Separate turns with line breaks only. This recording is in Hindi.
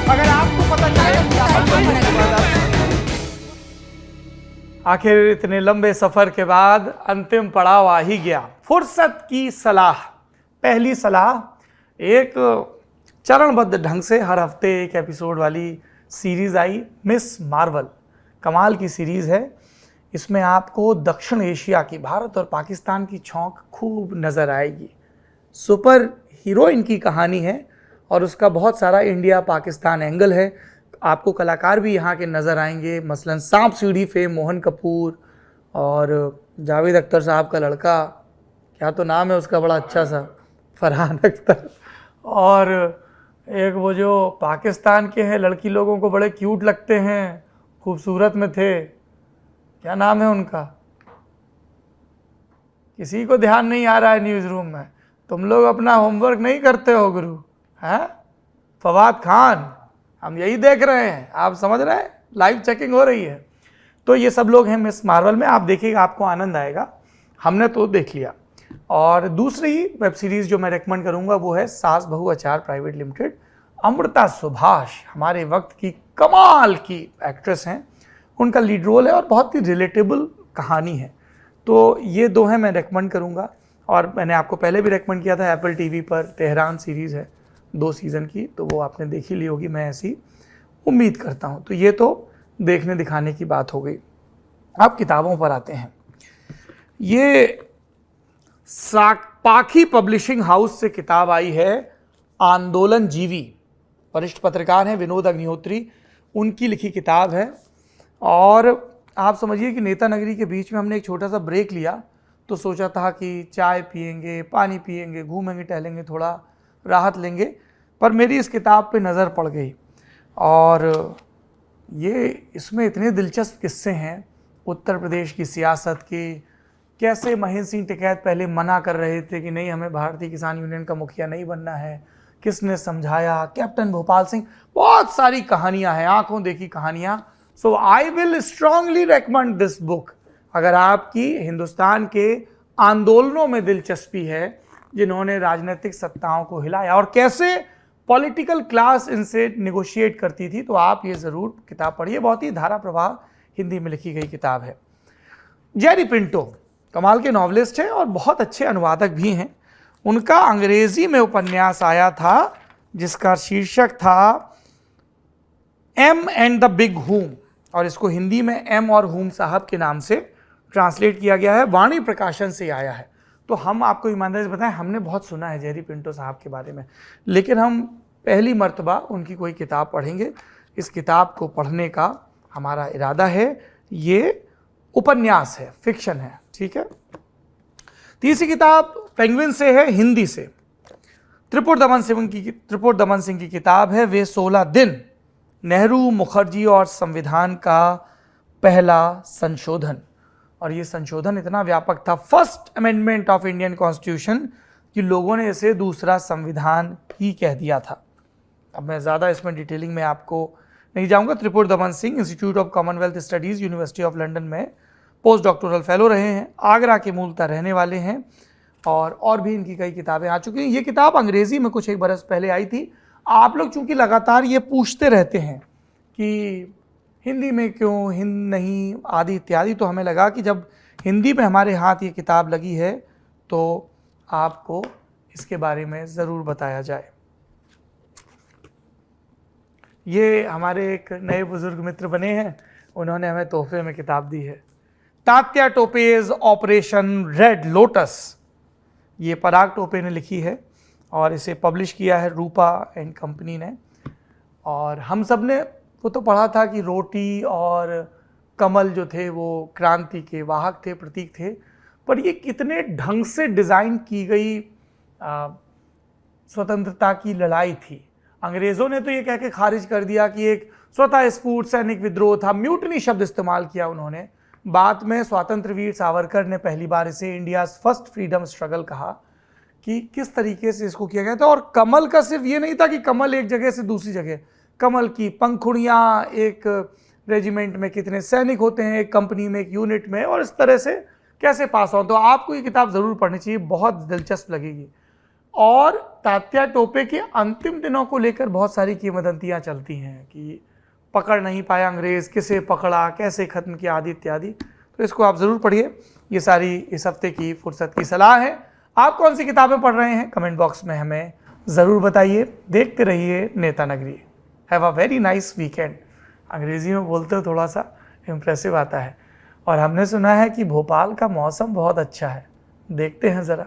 अगर आपको पता चले आखिर इतने लंबे सफर के बाद अंतिम पड़ाव आ ही गया, फुर्सत की सलाह। पहली सलाह एक चरणबद्ध ढंग से हर हफ्ते एक एपिसोड वाली सीरीज आई, मिस मार्वल। कमाल की सीरीज है। इसमें आपको दक्षिण एशिया की, भारत और पाकिस्तान की छौंक खूब नजर आएगी। सुपर हीरोइन की कहानी है और उसका बहुत सारा इंडिया पाकिस्तान एंगल है। आपको कलाकार भी यहाँ के नज़र आएंगे, मसलन सांप सीढ़ी फेम मोहन कपूर और जावेद अख्तर साहब का लड़का, क्या तो नाम है उसका बड़ा अच्छा सा, फरहान अख्तर। और एक वो जो पाकिस्तान के हैं, लड़की लोगों को बड़े क्यूट लगते हैं, खूबसूरत में थे, क्या नाम है उनका, किसी को ध्यान नहीं आ रहा है न्यूज़ रूम में। तुम लोग अपना होमवर्क नहीं करते हो गुरु, हैं? फवाद खान, हम यही देख रहे हैं, आप समझ रहे हैं, लाइव चेकिंग हो रही है। तो ये सब लोग हैं मिस मार्वल में, आप देखिएगा आपको आनंद आएगा। हमने तो देख लिया। और दूसरी वेब सीरीज़ जो मैं रेकमेंड करूंगा वो है सास बहू अचार प्राइवेट लिमिटेड। अमृता सुभाष हमारे वक्त की कमाल की एक्ट्रेस हैं, उनका लीड रोल है और बहुत ही रिलेटेबल कहानी है। तो ये दो हैं मैं रेकमेंड करूंगा। और मैंने आपको पहले भी रेकमेंड किया था, एप्पल टीवी पर तेहरान सीरीज़ है 2 सीज़न की, तो वो आपने देखी ली होगी, मैं ऐसी उम्मीद करता हूँ। तो ये तो देखने दिखाने की बात हो गई। अब किताबों पर आते हैं। ये पाखी पब्लिशिंग हाउस से किताब आई है, आंदोलन जीवी। वरिष्ठ पत्रकार हैं विनोद अग्निहोत्री, उनकी लिखी किताब है। और आप समझिए कि नेता नगरी के बीच में हमने एक छोटा सा ब्रेक लिया, तो सोचा था कि चाय पियेंगे, पानी पियेंगे, घूमेंगे टहलेंगे, थोड़ा राहत लेंगे, पर मेरी इस किताब पे नज़र पड़ गई। और ये इसमें इतने दिलचस्प किस्से हैं उत्तर प्रदेश की सियासत के, कैसे महेंद्र सिंह टिकैत पहले मना कर रहे थे कि नहीं हमें भारतीय किसान यूनियन का मुखिया नहीं बनना है, किसने समझाया, कैप्टन भोपाल सिंह, बहुत सारी कहानियाँ हैं, आंखों देखी कहानियाँ। So I will strongly recommend this book अगर आपकी हिंदुस्तान के आंदोलनों में दिलचस्पी है, जिन्होंने राजनीतिक सत्ताओं को हिलाया और कैसे पॉलिटिकल क्लास इनसे निगोशिएट करती थी, तो आप ये ज़रूर किताब पढ़िए। बहुत ही धारा प्रवाह हिंदी में लिखी गई किताब है। जेरी पिंटो कमाल के नॉवलिस्ट हैं और बहुत अच्छे अनुवादक भी हैं। उनका अंग्रेजी में उपन्यास आया था जिसका शीर्षक था Em and the Big Hoom, और इसको हिंदी में एम और हूम साहब के नाम से ट्रांसलेट किया गया है, वाणी प्रकाशन से आया है। तो हम आपको ईमानदारी से बताएं, हमने बहुत सुना है जेरी पिंटो साहब के बारे में, लेकिन हम पहली मर्तबा उनकी कोई किताब पढ़ेंगे। इस किताब को पढ़ने का हमारा इरादा है। ये उपन्यास है, फिक्शन है, ठीक है। तीसरी किताब पेंगुइन से है, हिंदी से। त्रिपुर दमन सिंह की किताब है वे 16 दिन, नेहरू, मुखर्जी और संविधान का पहला संशोधन। और ये संशोधन इतना व्यापक था, first amendment of Indian constitution, कि लोगों ने इसे दूसरा संविधान ही कह दिया था। अब मैं ज़्यादा इसमें डिटेलिंग में आपको नहीं जाऊंगा। त्रिपुर दमन Singh institute of Commonwealth studies, university of London में पोस्ट डॉक्टोरल फेलो रहे हैं, आगरा के मूलतः रहने वाले हैं, और भी इनकी कई किताबें आ चुकी हैं। ये किताब अंग्रेज़ी में कुछ एक बरस पहले आई थी। आप लोग चूँकि लगातार ये पूछते रहते हैं कि हिंदी में क्यों, हिंद नहीं, आदि इत्यादि, तो हमें लगा कि जब हिंदी में हमारे हाथ ये किताब लगी है तो आपको इसके बारे में ज़रूर बताया जाए। ये हमारे एक नए बुजुर्ग मित्र बने हैं, उन्होंने हमें तोहफे में किताब दी है, Tatya topaz operation red lotus. ये पराग टोपे ने लिखी है और इसे पब्लिश किया है रूपा एंड कंपनी ने। और हम सब ने वो तो पढ़ा था कि रोटी और कमल जो थे वो क्रांति के वाहक थे, प्रतीक थे, पर ये कितने ढंग से डिज़ाइन की गई स्वतंत्रता की लड़ाई थी। अंग्रेज़ों ने तो ये कह के खारिज कर दिया कि एक स्वतः स्फूर्त सैनिक विद्रोह था, म्यूटनी शब्द इस्तेमाल किया उन्होंने। बाद में स्वातंत्र वीर सावरकर ने पहली बार इसे इंडियाज़ फर्स्ट फ्रीडम स्ट्रगल कहा, कि किस तरीके से इसको किया गया था। और कमल का सिर्फ ये नहीं था कि कमल एक जगह से दूसरी जगह, कमल की पंखुड़ियाँ, एक रेजिमेंट में कितने सैनिक होते हैं, एक कंपनी में, एक यूनिट में, और इस तरह से कैसे पास ऑन। तो आपको ये किताब ज़रूर पढ़नी चाहिए, बहुत दिलचस्प लगेगी। और तात्या टोपे के अंतिम दिनों को लेकर बहुत सारी किंवदंतियां चलती हैं कि पकड़ नहीं पाया अंग्रेज, किसे पकड़ा, कैसे खत्म किया, आदि इत्यादि। तो इसको आप ज़रूर पढ़िए। ये सारी इस हफ्ते की फुर्सत की सलाह है। आप कौन सी किताबें पढ़ रहे हैं कमेंट बॉक्स में हमें ज़रूर बताइए। देखते रहिए नेता नगरी। Have a very nice weekend. अंग्रेजी में बोलते हो थोड़ा सा इम्प्रेसिव आता है। और हमने सुना है कि भोपाल का मौसम बहुत अच्छा है, देखते हैं ज़रा।